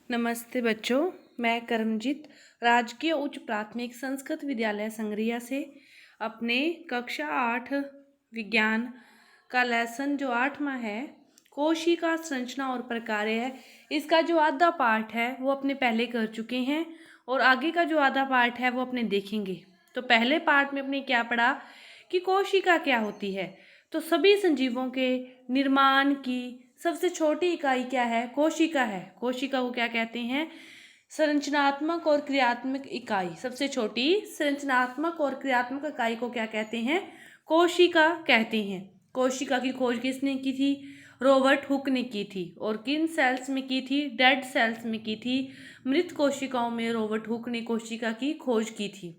नमस्ते बच्चों, मैं करमजीत राजकीय उच्च प्राथमिक संस्कृत विद्यालय संग्रिया से अपने कक्षा 8 विज्ञान का लेसन जो 8वां है, कोशिका संरचना और प्रकार्य है। इसका जो आधा पार्ट है वो अपने पहले कर चुके हैं और आगे का जो आधा पार्ट है वो अपने देखेंगे। तो पहले पार्ट में अपने क्या पढ़ा कि कोशिका क्या होती है। तो सभी संजीवों के निर्माण की सबसे छोटी इकाई क्या है? कोशिका है। कोशिका को क्या कहते हैं? संरचनात्मक और क्रियात्मक इकाई। सबसे छोटी संरचनात्मक और क्रियात्मक इकाई को क्या कहते हैं? कोशिका कहते हैं। कोशिका की खोज किसने की थी? रॉबर्ट हुक ने की थी। और किन सेल्स में की थी? डेड सेल्स में की थी। मृत कोशिकाओं में रॉबर्ट हुक ने कोशिका की खोज की थी।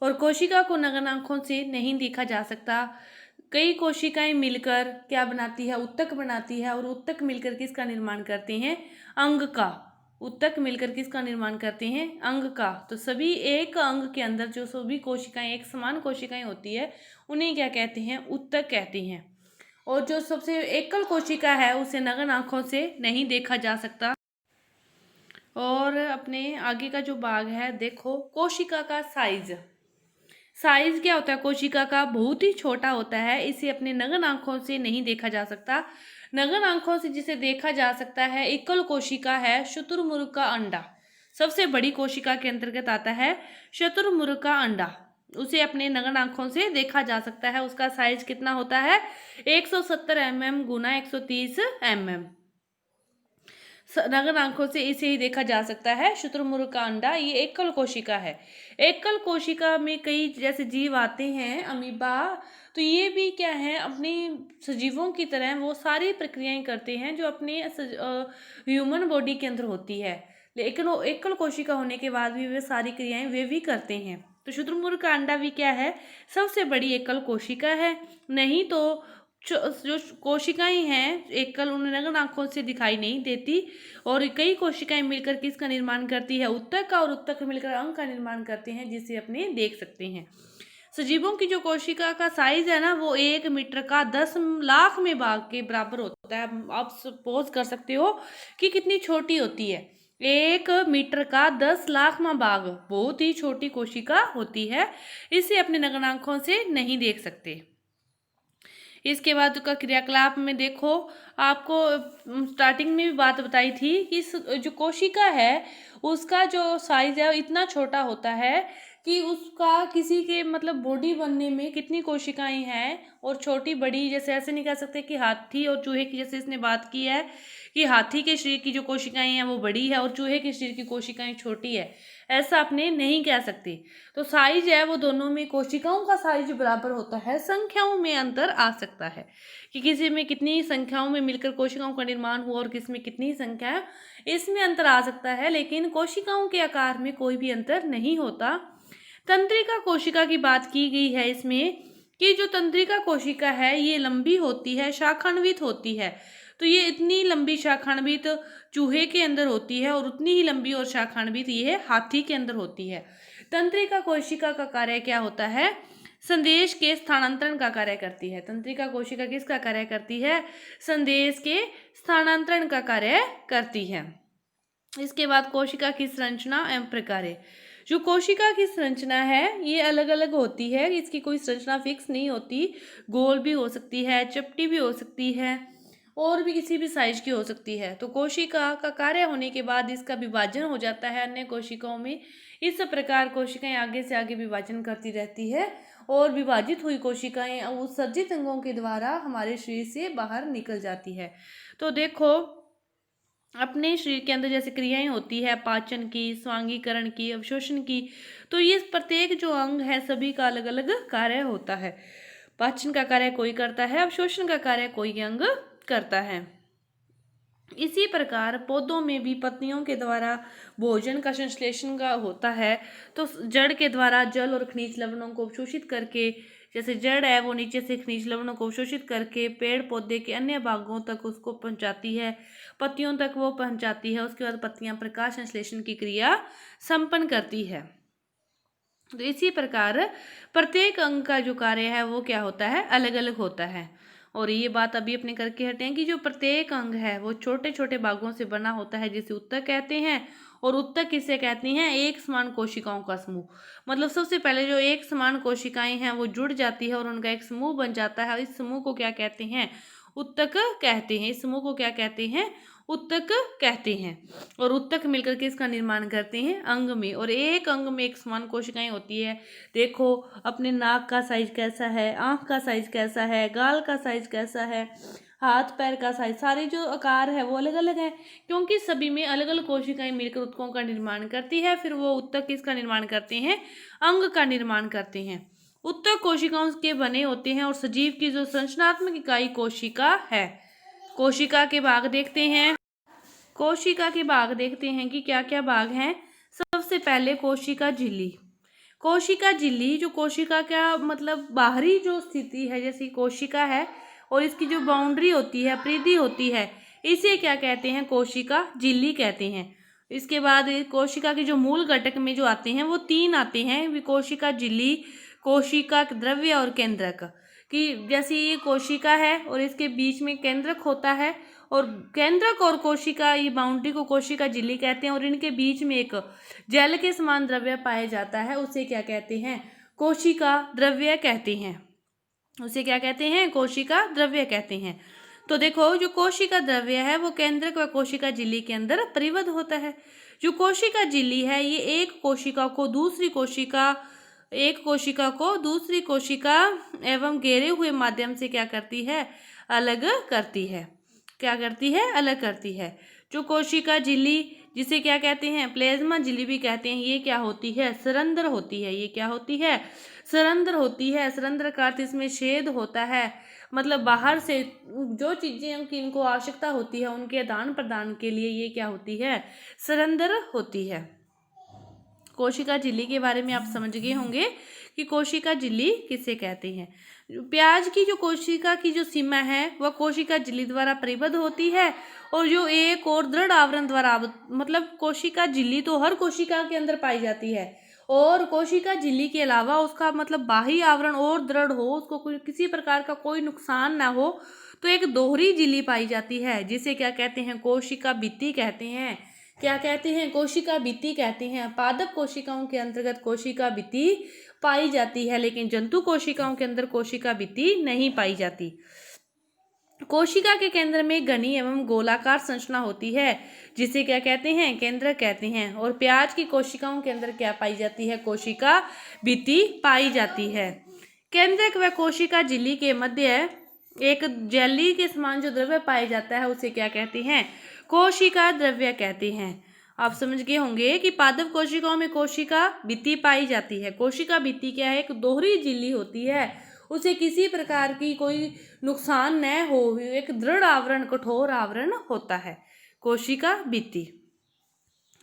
और कोशिका को नग्न आंखों से नहीं देखा जा सकता। कई कोशिकाएं मिलकर क्या बनाती है? ऊतक बनाती है। और ऊतक मिलकर किसका निर्माण करते हैं? अंग का। ऊतक मिलकर किसका निर्माण करते हैं? अंग का। तो सभी एक अंग के अंदर जो सभी कोशिकाएं एक समान कोशिकाएं होती है उन्हें क्या कहते हैं? ऊतक कहते हैं। और जो सबसे एकल कोशिका है उसे नग्न आंखों से नहीं देखा जा सकता। और अपने आगे का जो भाग है देखो, कोशिका का साइज। साइज क्या होता है कोशिका का? बहुत ही छोटा होता है। इसे अपने नग्न आंखों से नहीं देखा जा सकता। नग्न आंखों से जिसे देखा जा सकता है एकल कोशिका है शुतुरमुर्ग का अंडा। सबसे बड़ी कोशिका के अंतर्गत आता है शुतुरमुर्ग का अंडा। उसे अपने नग्न आंखों से देखा जा सकता है। उसका साइज कितना होता है? 170 mm गुना 130 mm। नग्न आंखों से इसे ही देखा जा सकता है शुतुरमुर्ग का अंडा। ये एकल कोशिका है। एकल कोशिका में कई जैसे जीव आते हैं, अमीबा। तो ये भी क्या है? अपनी सजीवों की तरह वो सारी प्रक्रियाएं करते हैं जो अपने ह्यूमन बॉडी के अंदर होती है। लेकिन वो एकल कोशिका होने के बाद भी वे सारी क्रियाएं वे भी करते हैं। तो शुतुरमुर्ग का अंडा भी क्या है? सबसे बड़ी एकल कोशिका है। नहीं तो जो कोशिकाएं हैं एकल, उन्हें नग्न आंखों से दिखाई नहीं देती। और कई कोशिकाएं मिलकर किसका निर्माण करती है? ऊतक का। और ऊतक मिलकर अंग का निर्माण करते हैं जिसे अपने देख सकते हैं। सजीवों की जो कोशिका का साइज है ना, वो 1 मीटर का 10 लाख में भाग के बराबर होता है। आप सपोज कर सकते हो कि कितनी छोटी होती है। 1 मीटर का 10 लाख में भाग, बहुत ही छोटी कोशिका होती है। इसे अपने नग्न आंखों से नहीं देख सकते। इसके बाद का क्रियाकलाप में देखो, आपको स्टार्टिंग में भी बात बताई थी कि जो कोशिका है उसका जो साइज है इतना छोटा होता है कि उसका किसी के मतलब बॉडी बनने में कितनी कोशिकाएं हैं। और छोटी बड़ी जैसे ऐसे नहीं कह सकते कि हाथी और चूहे की, जैसे इसने बात की है कि हाथी के शरीर की जो कोशिकाएं हैं वो बड़ी है और चूहे के शरीर की कोशिकाएं छोटी है, ऐसा अपने नहीं कह सकते। तो साइज है वो दोनों में कोशिकाओं का साइज बराबर होता है। संख्याओं में अंतर आ सकता है कि किसी में कितनी संख्याओं में मिलकर कोशिकाओं का निर्माण हुआ और किस में कितनी संख्या है, इसमें अंतर आ सकता है। लेकिन कोशिकाओं के आकार में कोई भी अंतर नहीं होता। तंत्रिका कोशिका की बात की गई है इसमें कि जो तंत्रिका कोशिका है ये लंबी होती है, शाखान्वित होती है। तो ये इतनी लंबी शाखान्वित चूहे के अंदर होती है और उतनी ही लंबी और शाखान्वित ये हाथी के अंदर होती है। तंत्रिका कोशिका का कार्य क्या होता है? संदेश के स्थानांतरण का कार्य करती है। तंत्रिका कोशिका किसका कार्य करती है? संदेश के स्थानांतरण का कार्य करती है। इसके बाद कोशिका की संरचना एवं प्रकार्य। जो कोशिका की संरचना है ये अलग अलग होती है। इसकी कोई संरचना फिक्स नहीं होती। गोल भी हो सकती है, चपटी भी हो सकती है, और भी किसी भी साइज की हो सकती है। तो कोशिका का कार्य होने के बाद इसका विभाजन हो जाता है अन्य कोशिकाओं में। इस प्रकार कोशिकाएं आगे से आगे विभाजन करती रहती है और विभाजित हुई कोशिकाएं उत्सर्जित अंगों के द्वारा हमारे शरीर से बाहर निकल जाती है। तो देखो, अपने शरीर के अंदर जैसे क्रियाएं होती है पाचन की, स्वांगीकरण की, अवशोषण की। तो ये प्रत्येक जो अंग है सभी का अलग अलग कार्य होता है। पाचन का कार्य कोई करता है, अवशोषण का कार्य कोई अंग करता है। इसी प्रकार पौधों में भी पत्तियों के द्वारा भोजन का संश्लेषण का होता है। तो जड़ के द्वारा जल और खनिज लवणों को अवशोषित करके, जैसे जड़ है वो नीचे से खनिज लवणों को अवशोषित करके पेड़ पौधे के अन्य भागों तक उसको पहुंचाती है, पत्तियों तक वो पहुंचाती है। उसके बाद पत्तियां प्रकाश संश्लेषण की क्रिया संपन्न करती है। तो इसी प्रकार प्रत्येक अंग का जो कार्य है वो क्या होता है? अलग अलग होता है। और ये बात अभी अपने करके हटे हैं कि जो प्रत्येक अंग है वो छोटे छोटे भागों से बना होता है, जिसे ऊतक कहते हैं। और ऊतक किसे कहते हैं? एक समान कोशिकाओं का समूह। मतलब सबसे पहले जो एक समान कोशिकाएं हैं वो जुड़ जाती है और उनका एक समूह बन जाता है। इस समूह को क्या कहते हैं? ऊतक कहते हैं। इस समूह को क्या कहते हैं? ऊतक कहते हैं। और ऊतक मिलकर के इसका निर्माण करते हैं अंग में। और एक अंग में एक समान कोशिकाएं होती है। देखो अपने नाक का साइज कैसा है, आंख का साइज कैसा है, गाल का साइज कैसा है, हाथ पैर का साइज, सारे जो आकार है वो अलग अलग है, क्योंकि सभी में अलग अलग कोशिकाएं मिलकर ऊतकों का निर्माण करती है। फिर वो ऊतक किसका निर्माण करते हैं? अंग का निर्माण करते हैं। ऊतक कोशिकाओं के बने होते हैं और सजीव की जो संरचनात्मक इकाई कोशिका है। कोशिका के भाग देखते हैं। कोशिका के भाग देखते हैं कि क्या क्या भाग हैं। सबसे पहले कोशिका झिल्ली। कोशिका झिल्ली जो कोशिका का मतलब बाहरी जो स्थिति है, जैसी कोशिका है और इसकी जो बाउंड्री होती है, परिधि होती है, इसे क्या कहते हैं? कोशिका झिल्ली कहते हैं। इसके बाद कोशिका के जो मूल घटक में जो आते हैं वो 3 आते हैं, वे कोशिका झिल्ली, कोशिका द्रव्य और केंद्रक। कि जैसे ये कोशिका है और इसके बीच में केंद्रक होता है, और केंद्रक और कोशिका ये बाउंड्री को कोशिका झिल्ली कहते हैं, और इनके बीच में एक जल के समान द्रव्य पाया जाता है, उसे क्या कहते हैं? कोशिका द्रव्य कहते हैं। उसे क्या कहते हैं? कोशिका द्रव्य कहते हैं। तो देखो जो कोशिका द्रव्य है वो केंद्रक व कोशिका झिल्ली के अंदर परिबद्ध होता है। जो कोशिका झिल्ली है ये एक कोशिका को दूसरी कोशिका एवं घेरे हुए माध्यम से क्या करती है? अलग करती है। क्या करती है? अलग करती है। जो कोशिका झिल्ली, जिसे क्या कहते हैं? प्लाज्मा झिल्ली भी कहते हैं, ये क्या होती है? सरंध्र होती है। ये क्या होती है? सरंध्र होती है। सरंध्र का अर्थ इसमें छेद होता है, मतलब बाहर से जो चीजें की इनको आवश्यकता होती है उनके आदान प्रदान के लिए ये क्या होती है? सरंध्र होती है। कोशिका झिल्ली के बारे में आप समझ गए होंगे कि कोशिका झिल्ली किसे कहते हैं। प्याज की जो कोशिका की जो सीमा है वह कोशिका झिल्ली द्वारा परिबद्ध होती है, और जो एक और दृढ़ आवरण द्वारा मतलब कोशिका झिल्ली तो हर कोशिका के अंदर पाई जाती है, और कोशिका झिल्ली के अलावा उसका मतलब बाह्य आवरण और दृढ़ हो, उसको कोई किसी प्रकार का कोई नुकसान ना हो, तो एक दोहरी झिल्ली पाई जाती है, जिसे क्या कहते हैं? कोशिका भित्ति कहते हैं। क्या कहते हैं? कोशिका भित्ति कहते हैं। पादप कोशिकाओं के अंतर्गत कोशिका भित्ति पाई जाती है, लेकिन जंतु कोशिकाओं के अंदर कोशिका भित्ति नहीं पाई जाती। कोशिका के केंद्र में घनी एवं गोलाकार संरचना होती है, जिसे क्या कहते हैं? केंद्रक कहते हैं। और प्याज की कोशिकाओं के अंदर क्या पाई जाती है? कोशिका भित्ति पाई जाती है। केंद्रक व कोशिका झिल्ली के मध्य एक जेली के समान जो द्रव्य पाया जाता है उसे क्या कहते हैं? कोशिका द्रव्य कहते हैं। आप समझ गए होंगे कि पादप कोशिकाओं में कोशिका भित्ति पाई जाती है। कोशिका भित्ति क्या है? एक दोहरी झिल्ली होती है, उसे किसी प्रकार की कोई नुकसान न हो, एक दृढ़ आवरण, कठोर आवरण होता है कोशिका भित्ति।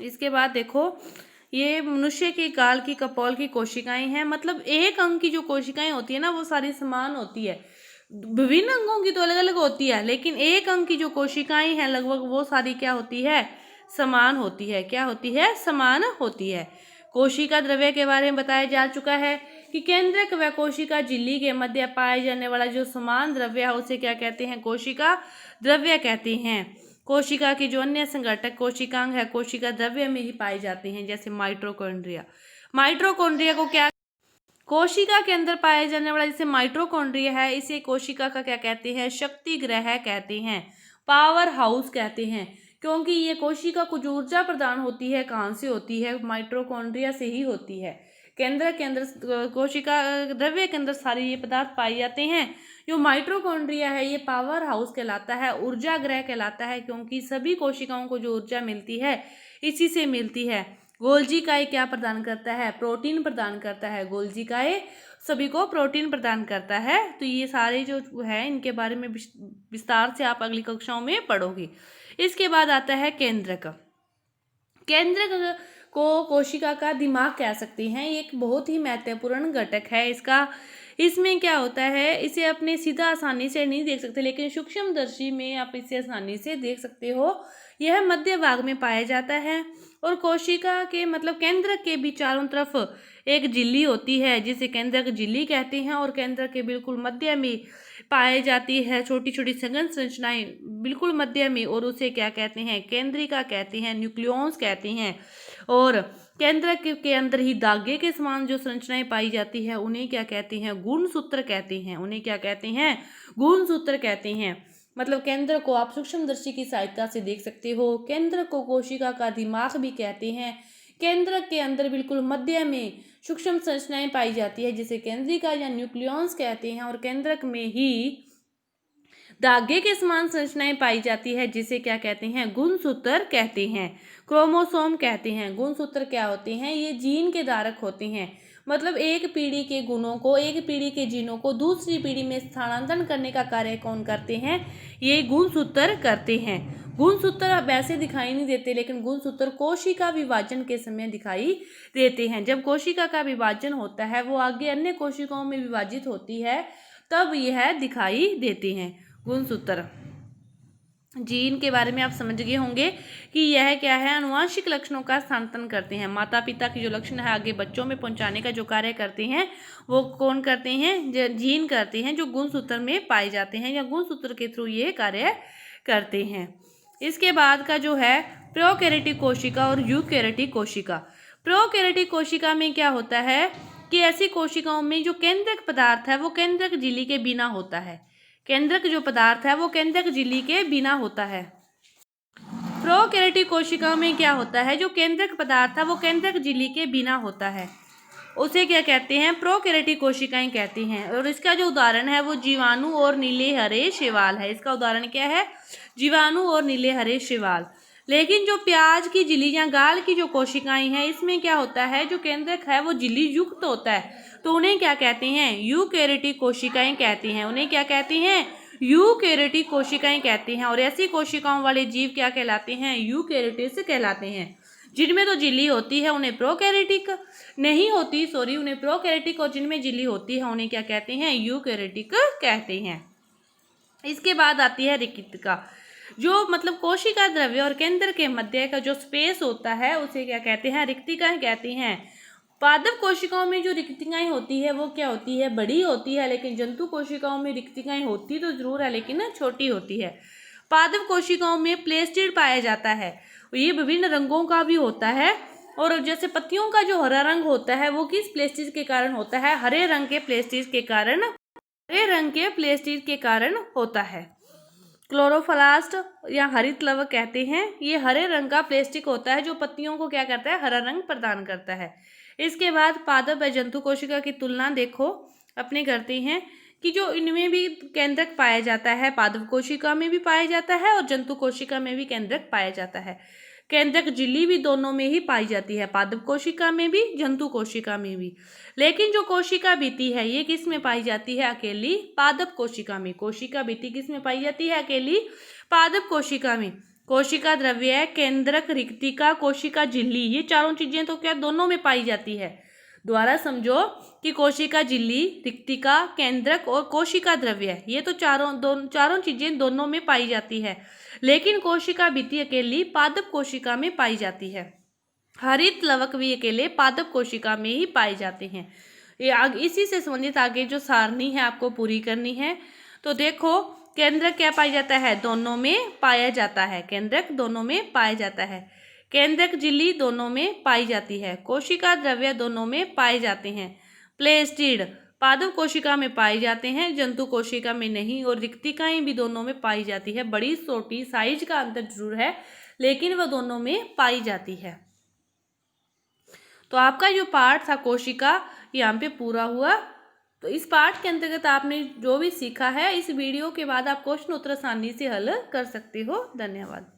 इसके बाद देखो ये मनुष्य के गाल की कपोल की कोशिकाएं हैं। मतलब एक अंग की जो कोशिकाएं होती है ना वो सारी समान होती है। विभिन्न अंगों की तो अलग अलग होती है, लेकिन एक अंग की जो कोशिकाएं हैं लगभग वो सारी क्या होती है? समान होती है। क्या होती है? समान होती है। कोशिका द्रव्य के बारे में बताया जा चुका है कि केंद्रक व कोशिका झिल्ली के मध्य पाए जाने वाला जो समान द्रव्य है उसे क्या कहते हैं? कोशिका द्रव्य कहते हैं। कोशिका के जो अन्य संघटक कोशिकांग है कोशिका द्रव्य में ही पाए जाते हैं, जैसे माइटोकॉन्ड्रिया। माइटोकॉन्ड्रिया को क्या कोशिका के अंदर पाया जाने वाला जैसे माइटोकॉन्ड्रिया है, इसे कोशिका का क्या कहते हैं? शक्ति ग्रह कहते हैं, पावर हाउस कहते हैं, क्योंकि ये कोशिका को जो ऊर्जा प्रदान होती है कहाँ से होती है? माइटोकॉन्ड्रिया से ही होती है। केंद्र के अंदर कोशिका द्रव्य के अंदर सारे ये पदार्थ पाए जाते हैं। जो माइटोकॉन्ड्रिया है ये पावर हाउस कहलाता है, ऊर्जा ग्रह कहलाता है, क्योंकि सभी कोशिकाओं को जो ऊर्जा मिलती है इसी से मिलती है। गोल्जी काय क्या प्रदान करता है? प्रोटीन प्रदान करता है। गोल्जी काय सभी को प्रोटीन प्रदान करता है। तो ये सारे जो है इनके बारे में विस्तार से आप अगली कक्षाओं में पढ़ोगे। इसके बाद आता है केंद्रक। केंद्रक को कोशिका का दिमाग कह सकते हैं। ये एक बहुत ही महत्वपूर्ण घटक है। इसमें क्या होता है, इसे अपने सीधा आसानी से नहीं देख सकते, लेकिन सूक्ष्मदर्शी में आप इसे आसानी से देख सकते हो। यह मध्य भाग में पाया जाता है और कोशिका के मतलब केंद्रक के भी चारों तरफ एक झिल्ली होती है जिसे केंद्रक झिल्ली कहते हैं, और केंद्रक के बिल्कुल मध्य में पाई जाती है छोटी छोटी सघन संरचनाएं बिल्कुल मध्य में, और उसे क्या कहते हैं, केंद्रिका कहते हैं, न्यूक्लियस कहते हैं। और केंद्रक के अंदर ही धागे के समान जो संरचनाएं पाई जाती है उन्हें क्या कहते हैं, गुणसूत्र कहते हैं। उन्हें क्या कहते हैं, गुणसूत्र कहते हैं। मतलब केंद्र को आप सूक्ष्मदर्शी की सहायता से देख सकते हो। केंद्र को कोशिका का दिमाग भी कहते हैं। केंद्र के अंदर बिल्कुल मध्य में सूक्ष्म संरचनाएं पाई जाती है जिसे केंद्रिका या न्यूक्लियस कहते हैं, और केंद्रक में ही धागे के समान संरचनाएं पाई जाती है जिसे क्या कहते हैं, गुणसूत्र कहते हैं, क्रोमोसोम कहते हैं। गुणसूत्र क्या होते हैं, ये जीन के धारक होते हैं। मतलब एक पीढ़ी के गुणों को, एक पीढ़ी के जीनों को दूसरी पीढ़ी में स्थानांतरण करने का कार्य कौन करते हैं, ये गुणसूत्र करते हैं। गुणसूत्र वैसे दिखाई नहीं देते, लेकिन गुणसूत्र कोशिका विभाजन के समय दिखाई देते हैं। जब कोशिका का विभाजन होता है, वो आगे अन्य कोशिकाओं में विभाजित होती है, तब यह दिखाई देते हैं गुणसूत्र। जीन के बारे में आप समझ गए होंगे कि यह क्या है, आनुवंशिक लक्षणों का स्थानांतरण करते हैं। माता पिता के जो लक्षण है आगे बच्चों में पहुंचाने का जो कार्य करते हैं वो कौन करते हैं, जीन करते हैं, जो गुणसूत्र में पाए जाते हैं या गुणसूत्र के थ्रू ये कार्य करते हैं। इसके बाद का जो है प्रोकैरियोटिक कोशिका और यूकैरियोटिक कोशिका। प्रोकैरियोटिक कोशिका में क्या होता है कि ऐसी कोशिकाओं में जो केंद्रक पदार्थ है वो केंद्रक झिल्ली के बिना होता है। केंद्रक जो पदार्थ है वो केंद्रक झिल्ली के बिना होता है। प्रोकैरियोटिक कोशिकाओं में क्या होता है, जो केंद्रक पदार्थ है वो केंद्रक झिल्ली के बिना होता है, उसे क्या कहते हैं, प्रोकैरियोटिक कोशिकाएं कहती हैं। और इसका जो उदाहरण है वो जीवाणु और नीले हरे शैवाल है। इसका उदाहरण क्या है, जीवाणु और नीले हरे शैवाल। लेकिन जो प्याज की झिल्ली या गाल की जो कोशिकाएं हैं, इसमें क्या होता है, जो केंद्रक है वो झिल्ली युक्त होता है, तो उन्हें क्या कहते हैं, यूकैरियोटिक कोशिकाएं कहती हैं। उन्हें क्या कहती हैं, यूकैरियोटिक कोशिकाएं कहती हैं। और ऐसी कोशिकाओं वाले जीव क्या कहलाते हैं, यूकैरियोटिक कहलाते हैं। जिनमें तो झिल्ली होती है उन्हें प्रोकैरियोटिक नहीं होती, उन्हें प्रोकैरियोटिक, और जिनमें झिल्ली होती है उन्हें क्या कहते हैं, यूकैरियोटिक कहते हैं। इसके बाद आती है रिक्तिका, जो मतलब कोशिका द्रव्य और केंद्र के मध्य का जो स्पेस होता है उसे क्या कहते हैं, रिक्तिकाएं कहती हैं। पादप कोशिकाओं में जो रिक्तिकाएं होती है वो क्या होती है, बड़ी होती है, लेकिन जंतु कोशिकाओं में रिक्तिकाएं होती तो जरूर है लेकिन छोटी होती है। पादप कोशिकाओं में प्लेस्टिड पाया जाता है, ये विभिन्न रंगों का भी होता है। और जैसे पत्तियों का जो हरा रंग होता है वो किस प्लेस्टिड के कारण होता है, हरे रंग के प्लेस्टिड के कारण, हरे रंग के प्लेस्टिड के कारण होता है। क्लोरोप्लास्ट या हरित लवक कहते हैं, ये हरे रंग का प्लास्टिक होता है जो पत्तियों को क्या करता है, हरा रंग प्रदान करता है। इसके बाद पादप या जंतु कोशिका की तुलना देखो अपने करते हैं कि जो इनमें भी केंद्रक पाया जाता है, पादप कोशिका में भी पाया जाता है और जंतु कोशिका में भी केंद्रक पाया जाता है। केंद्रक झिल्ली भी दोनों में ही पाई जाती है, पादप कोशिका में भी, जंतु कोशिका में भी। लेकिन जो कोशिका भित्ति है ये किस में पाई जाती है, अकेली पादप कोशिका में। कोशिका भित्ति किस में पाई जाती है, अकेली पादप कोशिका में। कोशिका द्रव्य, केंद्रक, रिक्तिका, कोशिका झिल्ली, ये चारों चीजें तो क्या दोनों में पाई जाती है। दोबारा समझो कि कोशिका झिल्ली, रिक्तिका, केंद्रक और कोशिका द्रव्य, ये तो चारों चीजें दोनों में पाई जाती है। लेकिन कोशिका भित्ति अकेली पादप कोशिका में पाई जाती है। हरित लवक भी अकेले पादप कोशिका में ही पाए जाते हैं। ये इसी से संबंधित आगे जो सारणी है आपको पूरी करनी है। तो देखो केंद्रक क्या पाया जाता है, दोनों में पाया जाता है। केंद्रक दोनों में पाया जाता है। केंद्रक झिल्ली दोनों में पाई जाती है। कोशिका द्रव्य दोनों में पाए जाते हैं। प्लेस्टिड पादप कोशिका में पाए जाते हैं, जंतु कोशिका में नहीं। और रिक्तिकाएं भी दोनों में पाई जाती है। बड़ी छोटी साइज का अंतर जरूर है लेकिन वह दोनों में पाई जाती है। तो आपका जो पाठ था कोशिका यहाँ पे पूरा हुआ। तो इस पाठ के अंतर्गत आपने जो भी सीखा है, इस वीडियो के बाद आप क्वेश्चन उत्तर आसानी से हल कर सकते हो। धन्यवाद।